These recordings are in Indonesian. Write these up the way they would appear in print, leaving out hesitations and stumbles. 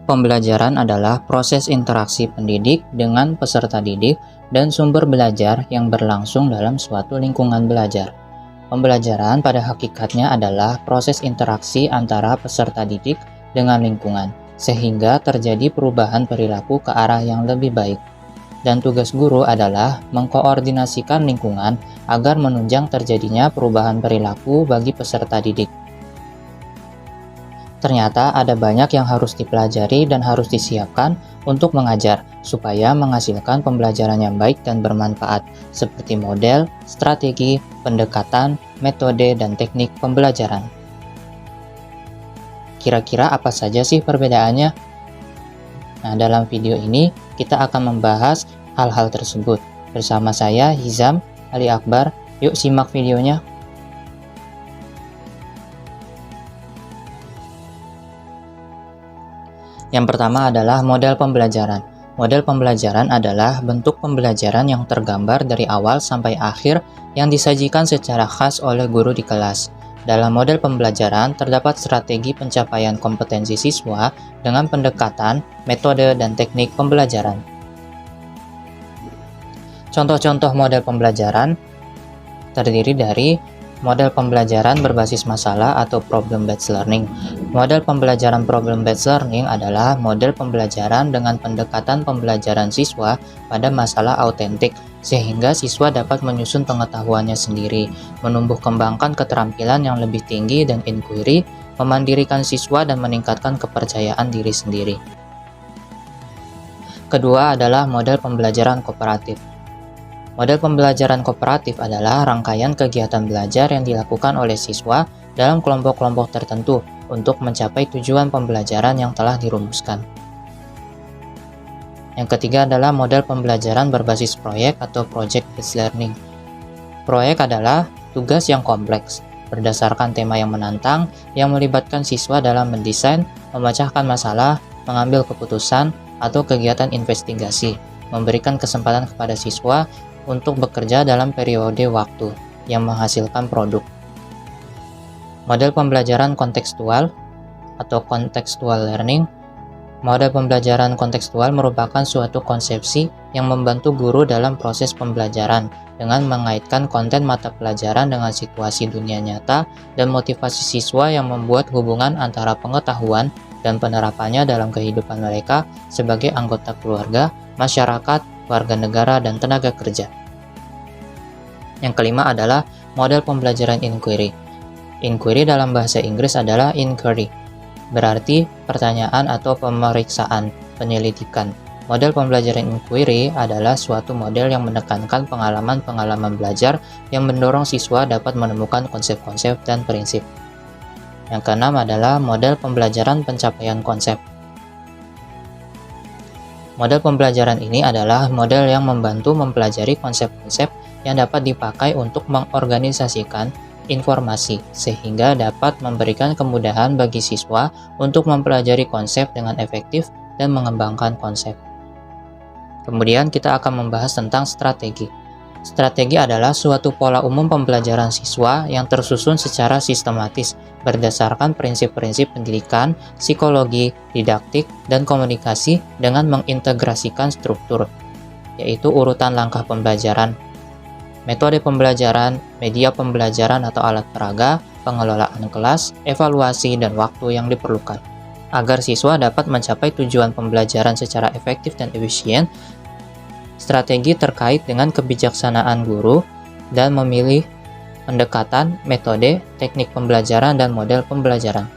Pembelajaran adalah proses interaksi pendidik dengan peserta didik dan sumber belajar yang berlangsung dalam suatu lingkungan belajar. Pembelajaran pada hakikatnya adalah proses interaksi antara peserta didik dengan lingkungan, sehingga terjadi perubahan perilaku ke arah yang lebih baik. Dan tugas guru adalah mengkoordinasikan lingkungan agar menunjang terjadinya perubahan perilaku bagi peserta didik. Ternyata ada banyak yang harus dipelajari dan harus disiapkan untuk mengajar, supaya menghasilkan pembelajaran yang baik dan bermanfaat, seperti model, strategi, pendekatan, metode, dan teknik pembelajaran. Kira-kira apa saja sih perbedaannya? Nah, dalam video ini kita akan membahas hal-hal tersebut. Bersama saya, Hizam Ali Akbar. Yuk simak videonya. Yang pertama adalah model pembelajaran. Model pembelajaran adalah bentuk pembelajaran yang tergambar dari awal sampai akhir yang disajikan secara khas oleh guru di kelas. Dalam model pembelajaran terdapat strategi pencapaian kompetensi siswa dengan pendekatan, metode, dan teknik pembelajaran. Contoh-contoh model pembelajaran terdiri dari model pembelajaran berbasis masalah atau problem-based learning. Model pembelajaran problem-based learning adalah model pembelajaran dengan pendekatan pembelajaran siswa pada masalah autentik, sehingga siswa dapat menyusun pengetahuannya sendiri, menumbuh kembangkan keterampilan yang lebih tinggi dan inquiry, memandirikan siswa dan meningkatkan kepercayaan diri sendiri. Kedua adalah model pembelajaran kooperatif. Model pembelajaran kooperatif adalah rangkaian kegiatan belajar yang dilakukan oleh siswa dalam kelompok-kelompok tertentu untuk mencapai tujuan pembelajaran yang telah dirumuskan. Yang ketiga adalah model pembelajaran berbasis proyek atau project-based learning. Proyek adalah tugas yang kompleks, berdasarkan tema yang menantang, yang melibatkan siswa dalam mendesain, memecahkan masalah, mengambil keputusan, atau kegiatan investigasi, memberikan kesempatan kepada siswa untuk bekerja dalam periode waktu yang menghasilkan produk. Model pembelajaran kontekstual atau contextual learning. Model pembelajaran kontekstual merupakan suatu konsepsi yang membantu guru dalam proses pembelajaran dengan mengaitkan konten mata pelajaran dengan situasi dunia nyata dan motivasi siswa yang membuat hubungan antara pengetahuan dan penerapannya dalam kehidupan mereka sebagai anggota keluarga, masyarakat, warga negara, dan tenaga kerja. Yang kelima adalah model pembelajaran inquiry. Inquiry dalam bahasa Inggris adalah inquiry, berarti pertanyaan atau pemeriksaan, penyelidikan. Model pembelajaran inquiry adalah suatu model yang menekankan pengalaman-pengalaman belajar yang mendorong siswa dapat menemukan konsep-konsep dan prinsip. Yang keenam adalah model pembelajaran pencapaian konsep. Model pembelajaran ini adalah model yang membantu mempelajari konsep-konsep yang dapat dipakai untuk mengorganisasikan informasi, sehingga dapat memberikan kemudahan bagi siswa untuk mempelajari konsep dengan efektif dan mengembangkan konsep. Kemudian kita akan membahas tentang strategi. Strategi adalah suatu pola umum pembelajaran siswa yang tersusun secara sistematis berdasarkan prinsip-prinsip pendidikan, psikologi, didaktik, dan komunikasi dengan mengintegrasikan struktur, yaitu urutan langkah pembelajaran, metode pembelajaran, media pembelajaran atau alat peraga, pengelolaan kelas, evaluasi, dan waktu yang diperlukan. Agar siswa dapat mencapai tujuan pembelajaran secara efektif dan efisien, strategi terkait dengan kebijaksanaan guru dan memilih pendekatan, metode, teknik pembelajaran, dan model pembelajaran.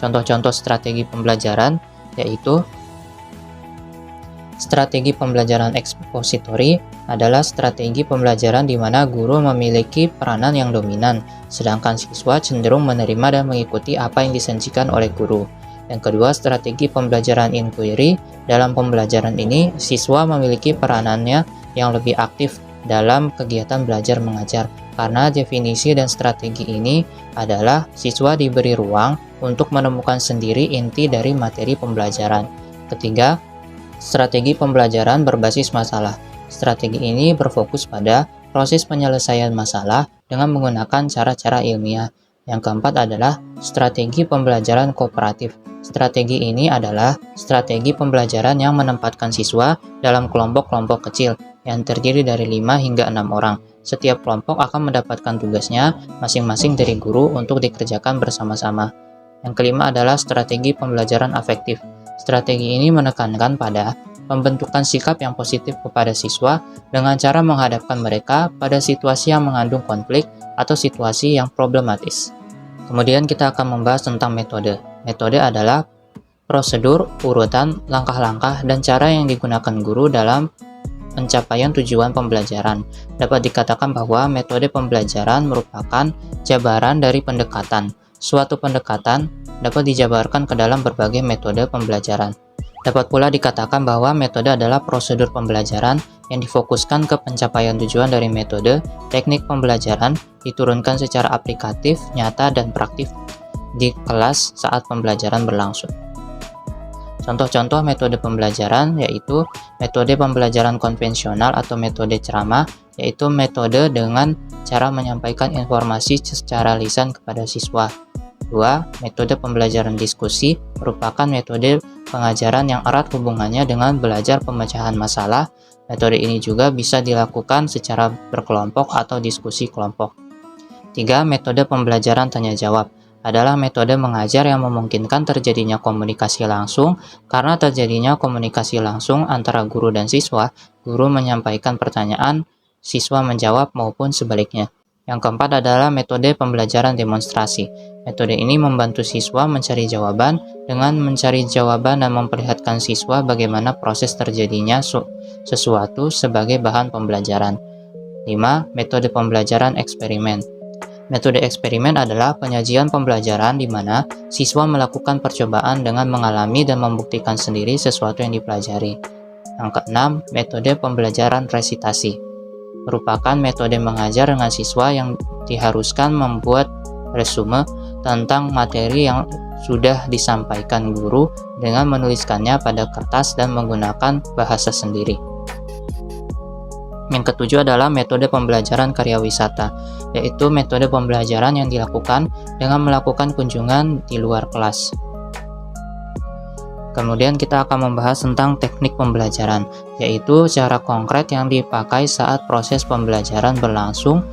Contoh-contoh strategi pembelajaran yaitu strategi pembelajaran ekspositori adalah strategi pembelajaran di mana guru memiliki peranan yang dominan, sedangkan siswa cenderung menerima dan mengikuti apa yang disajikan oleh guru. Yang kedua, strategi pembelajaran inquiry. Dalam pembelajaran ini, siswa memiliki peranannya yang lebih aktif dalam kegiatan belajar mengajar, karena definisi dan strategi ini adalah siswa diberi ruang untuk menemukan sendiri inti dari materi pembelajaran. Ketiga, strategi pembelajaran berbasis masalah. Strategi ini berfokus pada proses penyelesaian masalah dengan menggunakan cara-cara ilmiah. Yang keempat adalah strategi pembelajaran kooperatif. Strategi ini adalah strategi pembelajaran yang menempatkan siswa dalam kelompok-kelompok kecil yang terdiri dari 5 hingga 6 orang. Setiap kelompok akan mendapatkan tugasnya masing-masing dari guru untuk dikerjakan bersama-sama. Yang kelima adalah strategi pembelajaran afektif. Strategi ini menekankan pada pembentukan sikap yang positif kepada siswa dengan cara menghadapkan mereka pada situasi yang mengandung konflik atau situasi yang problematis. Kemudian kita akan membahas tentang metode. Metode adalah prosedur, urutan, langkah-langkah, dan cara yang digunakan guru dalam pencapaian tujuan pembelajaran. Dapat dikatakan bahwa metode pembelajaran merupakan jabaran dari pendekatan. Suatu pendekatan dapat dijabarkan ke dalam berbagai metode pembelajaran. Dapat pula dikatakan bahwa metode adalah prosedur pembelajaran yang difokuskan ke pencapaian tujuan dari metode. Teknik pembelajaran diturunkan secara aplikatif, nyata, dan praktif di kelas saat pembelajaran berlangsung. Contoh-contoh metode pembelajaran yaitu metode pembelajaran konvensional atau metode ceramah, yaitu metode dengan cara menyampaikan informasi secara lisan kepada siswa. 2. Metode pembelajaran diskusi merupakan metode pengajaran yang erat hubungannya dengan belajar pemecahan masalah. Metode ini juga bisa dilakukan secara berkelompok atau diskusi kelompok. 3. Metode pembelajaran tanya-jawab adalah metode mengajar yang memungkinkan terjadinya komunikasi langsung. Karena terjadinya komunikasi langsung antara guru dan siswa, guru menyampaikan pertanyaan, siswa menjawab maupun sebaliknya. Yang keempat adalah metode pembelajaran demonstrasi. Metode ini membantu siswa mencari jawaban dengan mencari jawaban dan memperlihatkan siswa bagaimana proses terjadinya sesuatu sebagai bahan pembelajaran. 5. Metode pembelajaran eksperimen. Metode eksperimen adalah penyajian pembelajaran di mana siswa melakukan percobaan dengan mengalami dan membuktikan sendiri sesuatu yang dipelajari. Yang keenam, metode pembelajaran resitasi merupakan metode mengajar dengan siswa yang diharuskan membuat resume tentang materi yang sudah disampaikan guru dengan menuliskannya pada kertas dan menggunakan bahasa sendiri. Yang ketujuh adalah metode pembelajaran karya wisata, yaitu metode pembelajaran yang dilakukan dengan melakukan kunjungan di luar kelas. Kemudian kita akan membahas tentang teknik pembelajaran, yaitu cara konkret yang dipakai saat proses pembelajaran berlangsung.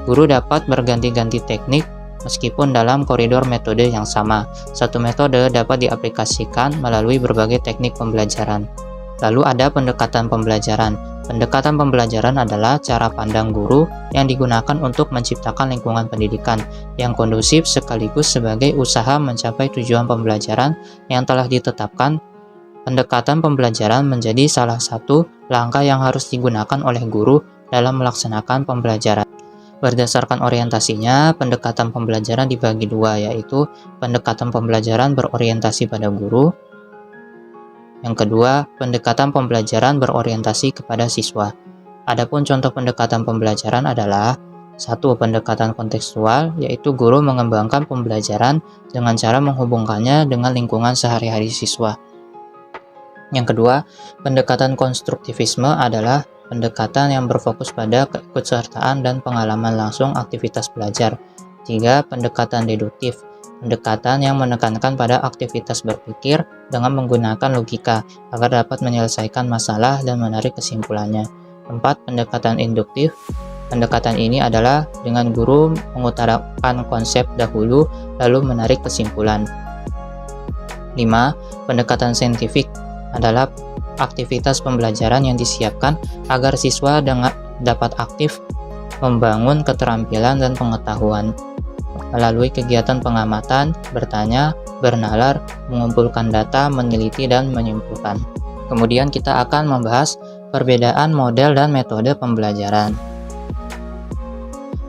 Guru dapat berganti-ganti teknik meskipun dalam koridor metode yang sama. Satu metode dapat diaplikasikan melalui berbagai teknik pembelajaran. Lalu ada pendekatan pembelajaran. Pendekatan pembelajaran adalah cara pandang guru yang digunakan untuk menciptakan lingkungan pendidikan yang kondusif sekaligus sebagai usaha mencapai tujuan pembelajaran yang telah ditetapkan. Pendekatan pembelajaran menjadi salah satu langkah yang harus digunakan oleh guru dalam melaksanakan pembelajaran. Berdasarkan orientasinya, pendekatan pembelajaran dibagi dua, yaitu pendekatan pembelajaran berorientasi pada guru. Yang kedua, pendekatan pembelajaran berorientasi kepada siswa. Adapun contoh pendekatan pembelajaran adalah 1. Pendekatan kontekstual, yaitu guru mengembangkan pembelajaran dengan cara menghubungkannya dengan lingkungan sehari-hari siswa. Yang kedua, pendekatan konstruktivisme adalah pendekatan yang berfokus pada keikutsertaan dan pengalaman langsung aktivitas belajar. 3. Pendekatan deduktif, pendekatan yang menekankan pada aktivitas berpikir dengan menggunakan logika agar dapat menyelesaikan masalah dan menarik kesimpulannya. 4. Pendekatan induktif. Pendekatan ini adalah dengan guru mengutarakan konsep dahulu lalu menarik kesimpulan. 5. Pendekatan saintifik adalah aktivitas pembelajaran yang disiapkan agar siswa dapat aktif membangun keterampilan dan pengetahuan melalui kegiatan pengamatan, bertanya, bernalar, mengumpulkan data, meneliti, dan menyimpulkan. Kemudian kita akan membahas perbedaan model dan metode pembelajaran.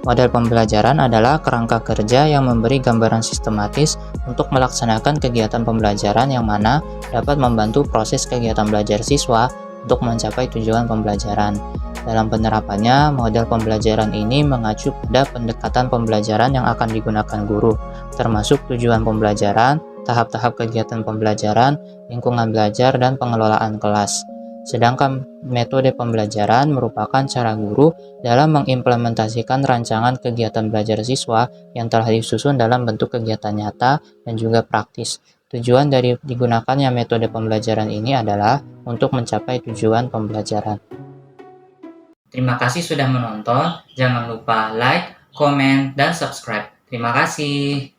Model pembelajaran adalah kerangka kerja yang memberi gambaran sistematis untuk melaksanakan kegiatan pembelajaran yang mana dapat membantu proses kegiatan belajar siswa untuk mencapai tujuan pembelajaran. Dalam penerapannya, model pembelajaran ini mengacu pada pendekatan pembelajaran yang akan digunakan guru, termasuk tujuan pembelajaran, tahap-tahap kegiatan pembelajaran, lingkungan belajar, dan pengelolaan kelas. Sedangkan metode pembelajaran merupakan cara guru dalam mengimplementasikan rancangan kegiatan belajar siswa yang telah disusun dalam bentuk kegiatan nyata dan juga praktis. Tujuan dari digunakannya metode pembelajaran ini adalah untuk mencapai tujuan pembelajaran. Terima kasih sudah menonton. Jangan lupa like, komen, dan subscribe. Terima kasih.